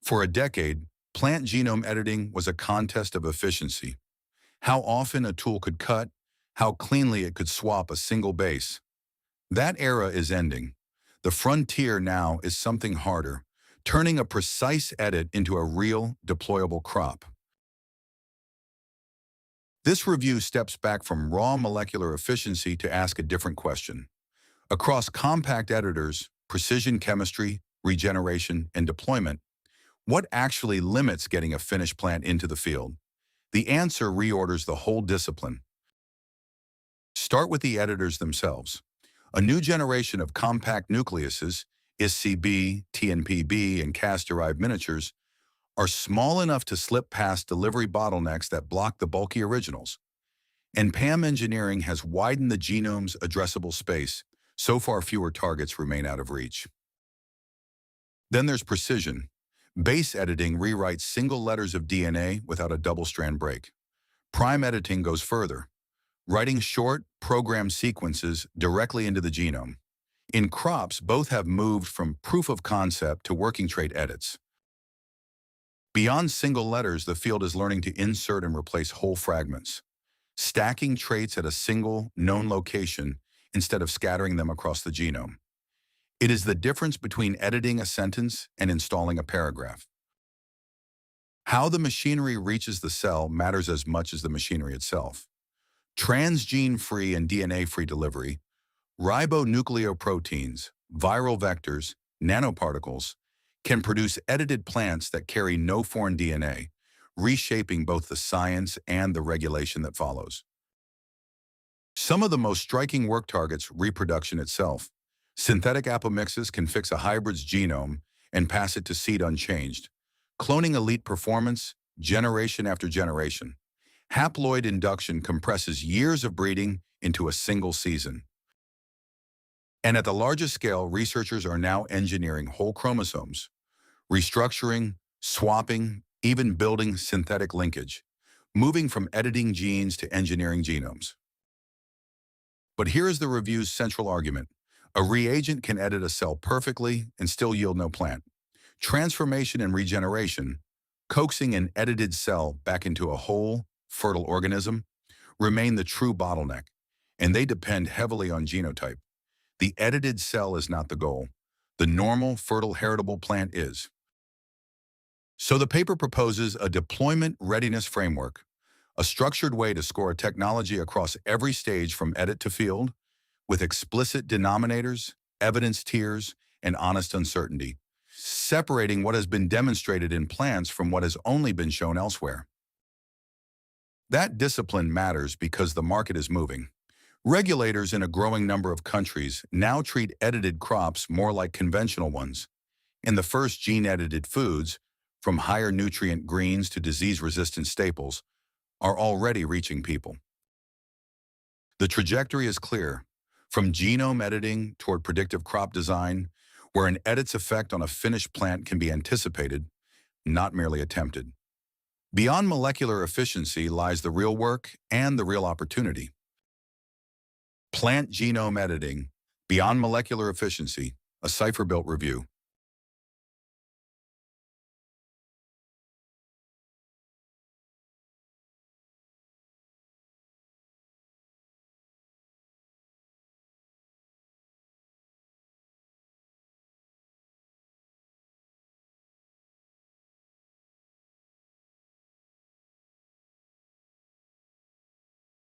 For a decade, plant genome editing was a contest of efficiency. How often a tool could cut, how cleanly it could swap a single base. That era is ending. The frontier now is something harder, turning a precise edit into a real, deployable crop. This review steps back from raw molecular efficiency to ask a different question. Across compact editors, precision chemistry, regeneration, and deployment, what actually limits getting a finished plant into the field? The answer reorders the whole discipline. Start with the editors themselves. A new generation of compact nucleuses, IscB, TnpB, and Cas-derived miniatures, are small enough to slip past delivery bottlenecks that block the bulky originals. And PAM engineering has widened the genome's addressable space. So far, fewer targets remain out of reach. Then there's precision. Base editing rewrites single letters of DNA without a double-strand break. Prime editing goes further, writing short, programmed sequences directly into the genome. In crops, both have moved from proof of concept to working trait edits. Beyond single letters, the field is learning to insert and replace whole fragments, stacking traits at a single, known location instead of scattering them across the genome. It is the difference between editing a sentence and installing a paragraph. How the machinery reaches the cell matters as much as the machinery itself. Transgene-free and DNA-free delivery, ribonucleoproteins, viral vectors, nanoparticles, can produce edited plants that carry no foreign DNA, reshaping both the science and the regulation that follows. Some of the most striking work targets reproduction itself. Synthetic apomixis can fix a hybrid's genome and pass it to seed unchanged, cloning elite performance generation after generation. Haploid induction compresses years of breeding into a single season. And at the largest scale, researchers are now engineering whole chromosomes, restructuring, swapping, even building synthetic linkage, moving from editing genes to engineering genomes. But here is the review's central argument. A reagent can edit a cell perfectly and still yield no plant. Transformation and regeneration, coaxing an edited cell back into a whole, fertile organism, remain the true bottleneck, and they depend heavily on genotype. The edited cell is not the goal. The normal, fertile, heritable plant is. So the paper proposes a deployment-readiness framework, a structured way to score a technology across every stage from edit to field, with explicit denominators, evidence tiers, and honest uncertainty, separating what has been demonstrated in plants from what has only been shown elsewhere. That discipline matters because the market is moving. Regulators in a growing number of countries now treat edited crops more like conventional ones, and the first gene-edited foods, from higher nutrient greens to disease-resistant staples, are already reaching people. The trajectory is clear, from genome editing toward predictive crop design, where an edit's effect on a finished plant can be anticipated, not merely attempted. Beyond molecular efficiency lies the real work and the real opportunity. Plant genome editing, beyond molecular efficiency, a cipher-built review.